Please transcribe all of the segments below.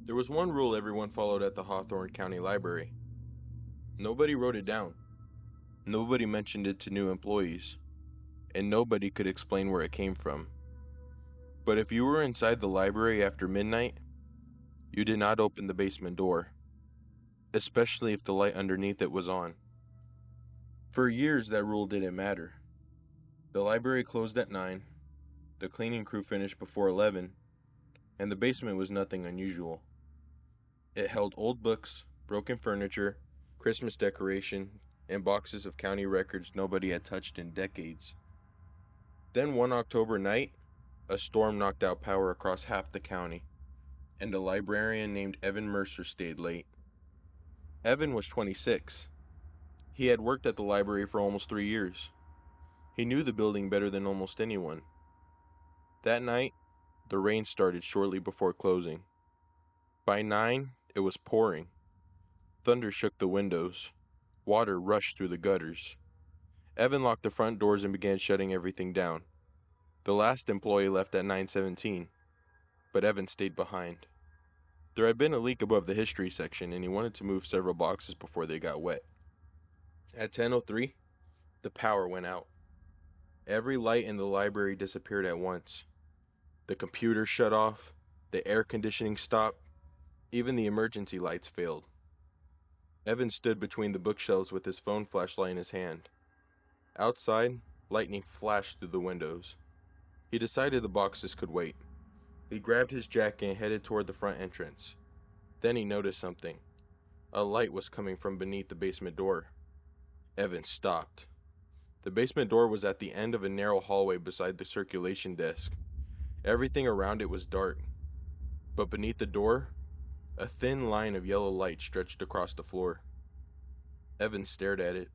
There was one rule everyone followed at the Hawthorne County Library. Nobody wrote it down. Nobody mentioned it to new employees. And nobody could explain where it came from. But if you were inside the library after midnight, you did not open the basement door, especially if the light underneath it was on. For years, that rule didn't matter. The library closed at 9, the cleaning crew finished before 11, and the basement was nothing unusual. It held old books, broken furniture, Christmas decoration, and boxes of county records nobody had touched in decades. Then one October night, a storm knocked out power across half the county, and a librarian named Evan Mercer stayed late. Evan was 26. He had worked at the library for almost 3 years. He knew the building better than almost anyone. That night, the rain started shortly before closing. By 9, it was pouring. Thunder shook the windows. Water rushed through the gutters. Evan locked the front doors and began shutting everything down. The last employee left at 9:17, but Evan stayed behind. There had been a leak above the history section, and he wanted to move several boxes before they got wet. At 10:03, the power went out. Every light in the library disappeared at once. The computer shut off, the air conditioning stopped, even the emergency lights failed. Evan stood between the bookshelves with his phone flashlight in his hand. Outside, lightning flashed through the windows. He decided the boxes could wait. He grabbed his jacket and headed toward the front entrance. Then he noticed something. A light was coming from beneath the basement door. Evan stopped. The basement door was at the end of a narrow hallway beside the circulation desk. Everything around it was dark. But beneath the door, a thin line of yellow light stretched across the floor. Evan stared at it.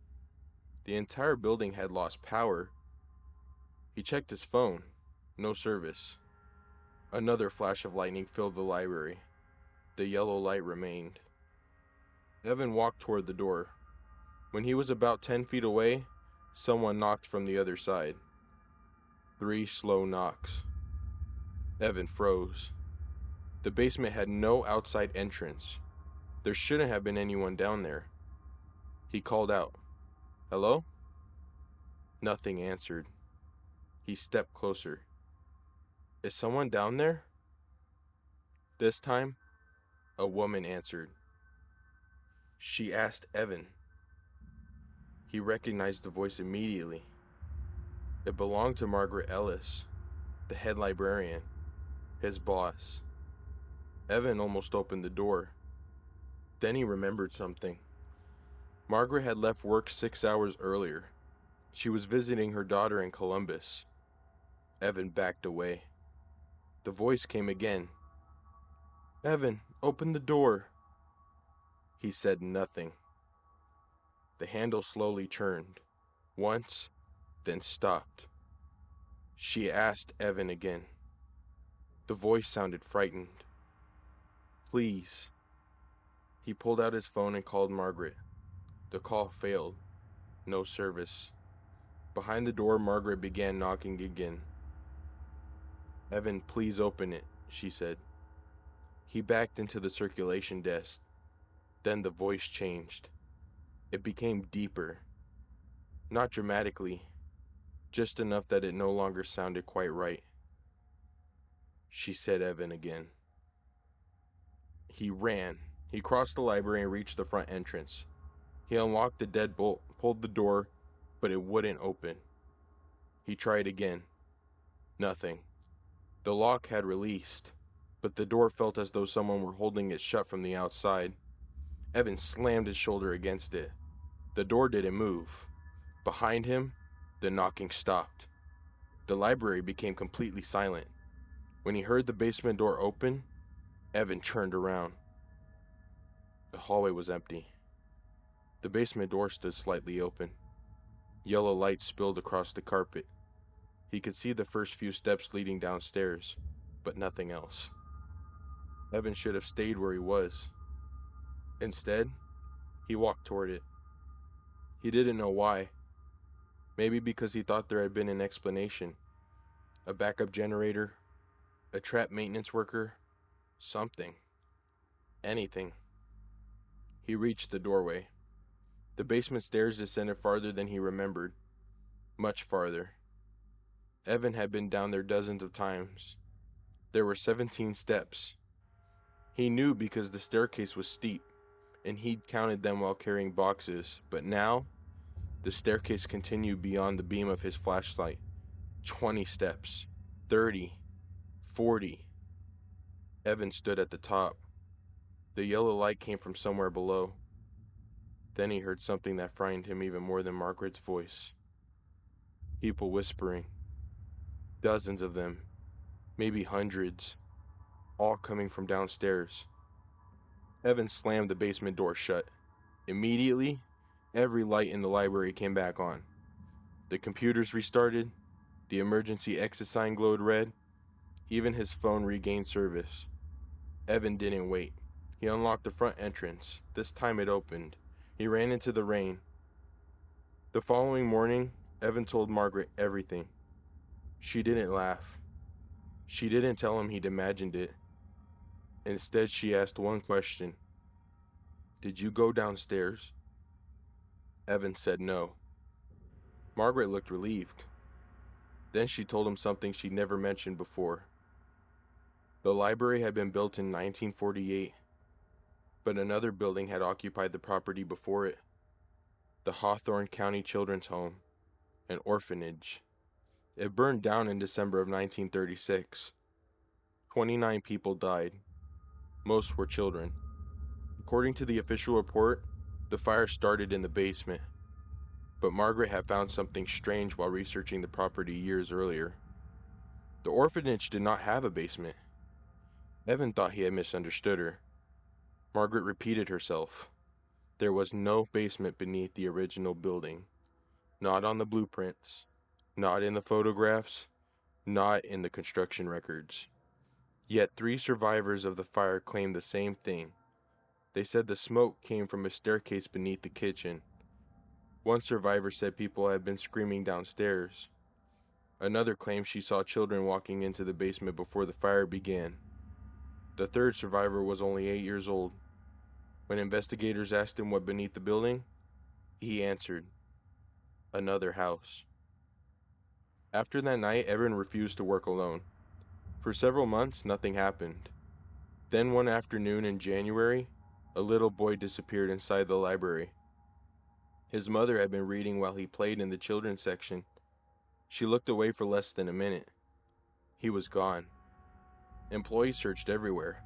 The entire building had lost power. He checked his phone. No service. Another flash of lightning filled the library. The yellow light remained. Evan walked toward the door. When he was about 10 feet away, someone knocked from the other side. 3 slow knocks. Evan froze. The basement had no outside entrance. There shouldn't have been anyone down there. He called out, "Hello?" Nothing answered. He stepped closer. "Is someone down there?" This time, a woman answered. She asked Evan. He recognized the voice immediately. It belonged to Margaret Ellis, the head librarian, his boss. Evan almost opened the door. Then he remembered something. Margaret had left work 6 hours earlier. She was visiting her daughter in Columbus. Evan backed away. The voice came again. "Evan, open the door." He said nothing. The handle slowly turned. Once, then stopped. She asked Evan again. The voice sounded frightened. "Please." He pulled out his phone and called Margaret. The call failed. No service. Behind the door, Margaret began knocking again. "Evan, please open it," she said. He backed into the circulation desk. Then the voice changed. It became deeper. Not dramatically, just enough that it no longer sounded quite right. She said Evan again. He ran. He crossed the library and reached the front entrance. He unlocked the deadbolt, pulled the door, but it wouldn't open. He tried again. Nothing. The lock had released, but the door felt as though someone were holding it shut from the outside. Evan slammed his shoulder against it. The door didn't move. Behind him, the knocking stopped. The library became completely silent. When he heard the basement door open, Evan turned around. The hallway was empty. The basement door stood slightly open. Yellow light spilled across the carpet. He could see the first few steps leading downstairs, but nothing else. Evan should have stayed where he was. Instead, he walked toward it. He didn't know why. Maybe because he thought there had been an explanation. A backup generator, a trapped maintenance worker, something. Anything. He reached the doorway. The basement stairs descended farther than he remembered. Much farther. Evan had been down there dozens of times. There were 17 steps. He knew because the staircase was steep, and he'd counted them while carrying boxes, but now, the staircase continued beyond the beam of his flashlight. 20 steps. 30. 40. Evan stood at the top. The yellow light came from somewhere below. Then he heard something that frightened him even more than Margaret's voice. People whispering. Dozens of them. Maybe hundreds. All coming from downstairs. Evan slammed the basement door shut. Immediately, every light in the library came back on. The computers restarted. The emergency exit sign glowed red. Even his phone regained service. Evan didn't wait. He unlocked the front entrance. This time it opened. He ran into the rain. The following morning, Evan told Margaret everything. She didn't laugh. She didn't tell him he'd imagined it. Instead, she asked one question. Did you go downstairs? Evan said no. Margaret looked relieved. Then she told him something she'd never mentioned before. The library had been built in 1948, but another building had occupied the property before it. The Hawthorne County Children's Home, an orphanage. It burned down in December of 1936. 29 people died. Most were children. According to the official report, the fire started in the basement. But Margaret had found something strange while researching the property years earlier. The orphanage did not have a basement. Evan thought he had misunderstood her. Margaret repeated herself. There was no basement beneath the original building. Not on the blueprints. Not in the photographs. Not in the construction records. Yet 3 survivors of the fire claimed the same thing. They said the smoke came from a staircase beneath the kitchen. One survivor said people had been screaming downstairs. Another claimed she saw children walking into the basement before the fire began. The third survivor was only 8 years old. When investigators asked him what beneath the building, he answered, another house. After that night, Evan refused to work alone. For several months, nothing happened. Then one afternoon in January, a little boy disappeared inside the library. His mother had been reading while he played in the children's section. She looked away for less than a minute. He was gone. Employees searched everywhere.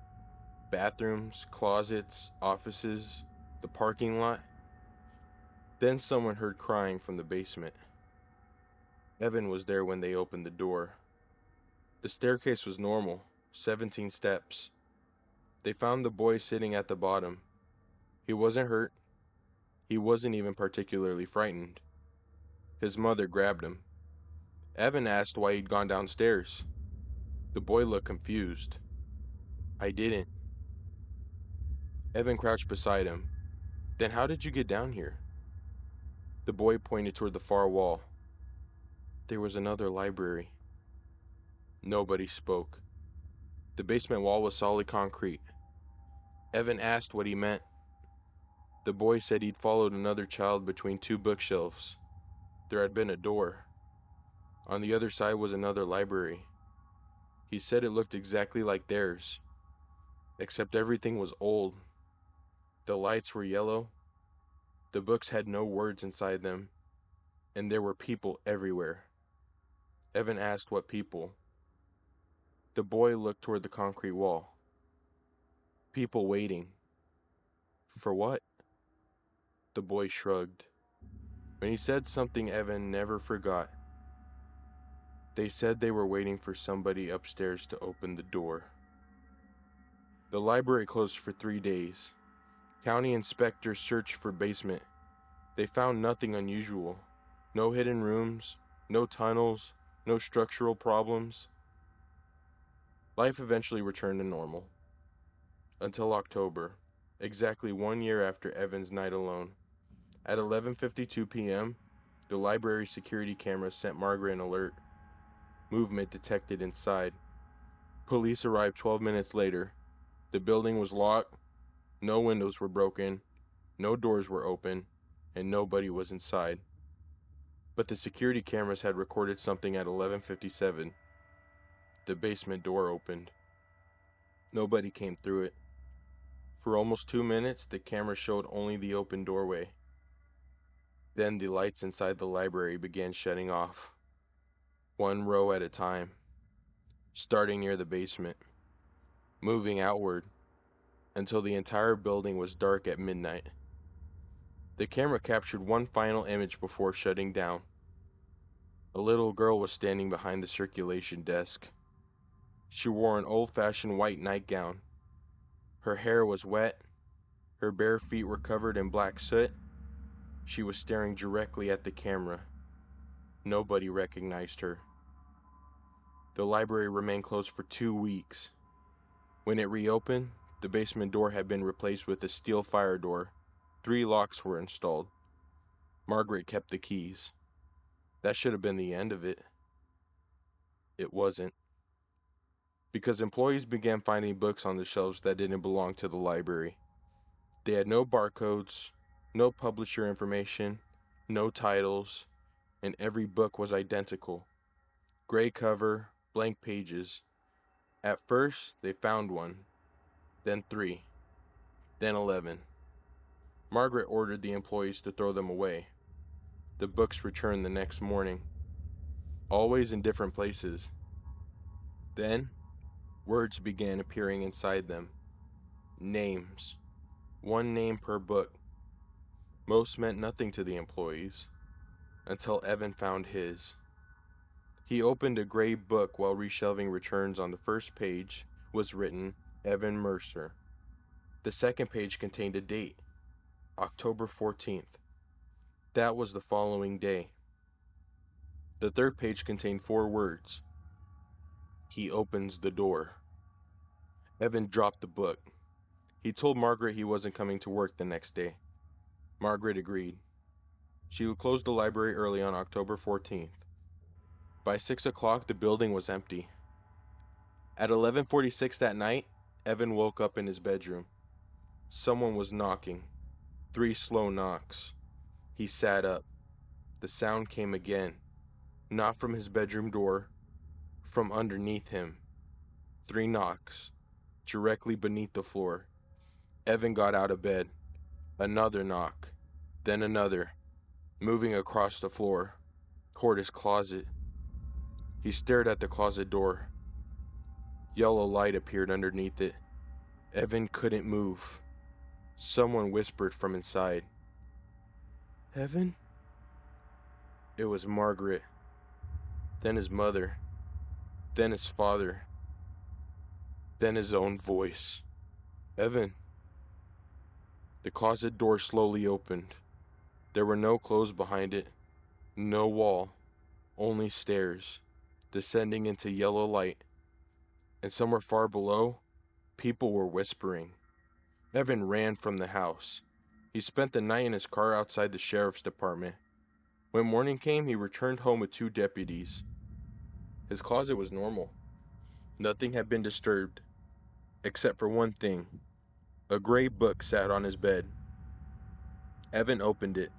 Bathrooms, closets, offices, the parking lot. Then someone heard crying from the basement. Evan was there when they opened the door. The staircase was normal, 17 steps. They found the boy sitting at the bottom. He wasn't hurt. He wasn't even particularly frightened. His mother grabbed him. Evan asked why he'd gone downstairs. The boy looked confused. I didn't. Evan crouched beside him. Then how did you get down here? The boy pointed toward the far wall. There was another library. Nobody spoke. The basement wall was solid concrete. Evan asked what he meant. The boy said he'd followed another child between 2 bookshelves. There had been a door. On the other side was another library. He said it looked exactly like theirs, except everything was old. The lights were yellow. The books had no words inside them, and there were people everywhere. Evan asked what people. The boy looked toward the concrete wall. People waiting. For what? The boy shrugged. When he said something Evan never forgot. They said they were waiting for somebody upstairs to open the door. The library closed for 3 days. County inspectors searched for basement. They found nothing unusual. No hidden rooms, no tunnels, no structural problems. Life eventually returned to normal. Until October, exactly 1 year after Evan's night alone. At 11:52 p.m., the library security camera sent Margaret an alert. Movement detected inside. Police arrived 12 minutes later. The building was locked, No windows were broken, no doors were open, and nobody was inside. But the security cameras had recorded something at 11:57. The basement door opened. Nobody came through it. For almost 2 minutes, the camera showed only the open doorway. Then the lights inside the library began shutting off, one row at a time, starting near the basement, moving outward, until the entire building was dark at midnight. The camera captured one final image before shutting down. A little girl was standing behind the circulation desk. She wore an old-fashioned white nightgown. Her hair was wet, her bare feet were covered in black soot. She was staring directly at the camera. Nobody recognized her. The library remained closed for 2 weeks. When it reopened, the basement door had been replaced with a steel fire door. 3 locks were installed. Margaret kept the keys. That should have been the end of it. It wasn't. Because employees began finding books on the shelves that didn't belong to the library. They had no barcodes, no publisher information, no titles, and every book was identical. Gray cover, blank pages. At first, they found 1, then 3, then 11. Margaret ordered the employees to throw them away. The books returned the next morning, always in different places. Then, words began appearing inside them. Names. 1 name per book. Most meant nothing to the employees, until Evan found his. He opened a gray book while reshelving returns. On the first page was written, Evan Mercer. The second page contained a date, October 14th. That was the following day. The third page contained 4 words. He opens the door. Evan dropped the book. He told Margaret he wasn't coming to work the next day. Margaret agreed. She would close the library early on October 14th. By 6 o'clock, the building was empty. At 11:46 that night, Evan woke up in his bedroom. Someone was knocking. 3 slow knocks. He sat up. The sound came again. Not from his bedroom door, from underneath him. 3 knocks, directly beneath the floor. Evan got out of bed. Another knock, then another, moving across the floor, toward his closet. He stared at the closet door. Yellow light appeared underneath it. Evan couldn't move. Someone whispered from inside. Evan? It was Margaret. Then his mother. Then his father. Then his own voice. Evan. The closet door slowly opened. There were no clothes behind it, no wall, only stairs, descending into yellow light. And somewhere far below, people were whispering. Evan ran from the house. He spent the night in his car outside the sheriff's department. When morning came, he returned home with 2 deputies. His closet was normal. Nothing had been disturbed, except for one thing. A gray book sat on his bed. Evan opened it.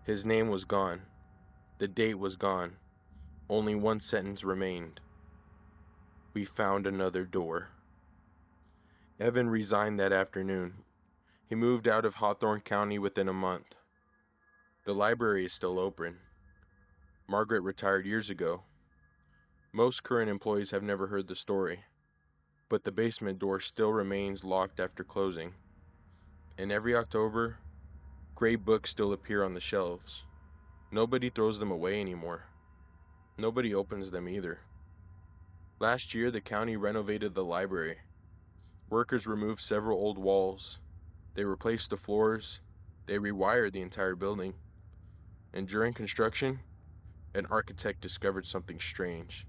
His name was gone. The date was gone. Only one sentence remained. We found another door. Evan resigned that afternoon. He moved out of Hawthorne County within a month. The library is still open. Margaret retired years ago. Most current employees have never heard the story, but the basement door still remains locked after closing. And every October, gray books still appear on the shelves. Nobody throws them away anymore. Nobody opens them either. Last year, the county renovated the library. Workers removed several old walls. They replaced the floors. They rewired the entire building. And during construction, an architect discovered something strange.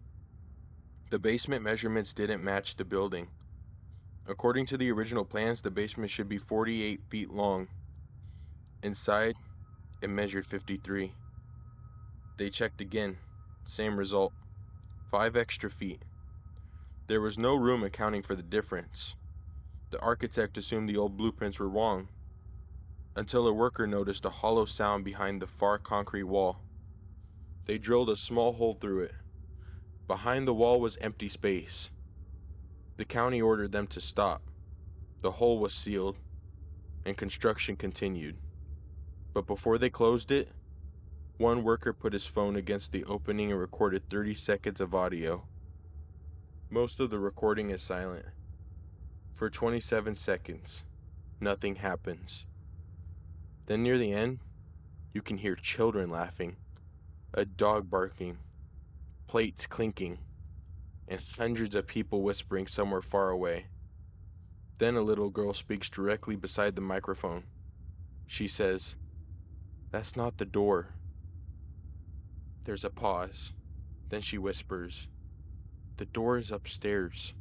The basement measurements didn't match the building. According to the original plans, the basement should be 48 feet long. Inside, it measured 53. They checked again. Same result. 5 extra feet. There was no room accounting for the difference. The architect assumed the old blueprints were wrong, until a worker noticed a hollow sound behind the far concrete wall. They drilled a small hole through it. Behind the wall was empty space. The county ordered them to stop. The hole was sealed, and construction continued. But before they closed it, one worker put his phone against the opening and recorded 30 seconds of audio. Most of the recording is silent. For 27 seconds, nothing happens. Then near the end, you can hear children laughing, a dog barking, plates clinking, and hundreds of people whispering somewhere far away. Then a little girl speaks directly beside the microphone. She says, "That's not the door." There's a pause. Then she whispers, "The door is upstairs."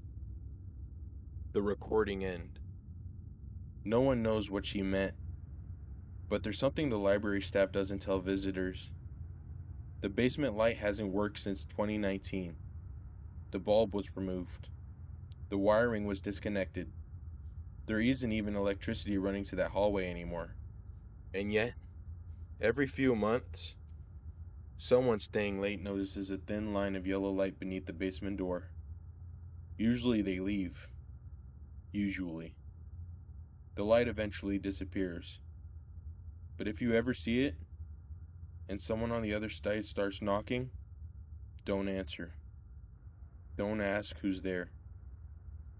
The recording ends. No one knows what she meant, but there's something the library staff doesn't tell visitors. The basement light hasn't worked since 2019. The bulb was removed. The wiring was disconnected. There isn't even electricity running to that hallway anymore. And yet, every few months, someone staying late notices a thin line of yellow light beneath the basement door. Usually they leave. Usually. The light eventually disappears. But if you ever see it, and someone on the other side starts knocking, don't answer. Don't ask who's there.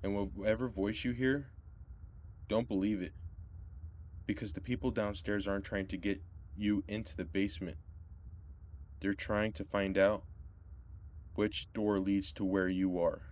And whatever voice you hear, don't believe it. Because the people downstairs aren't trying to get you into the basement. They're trying to find out which door leads to where you are.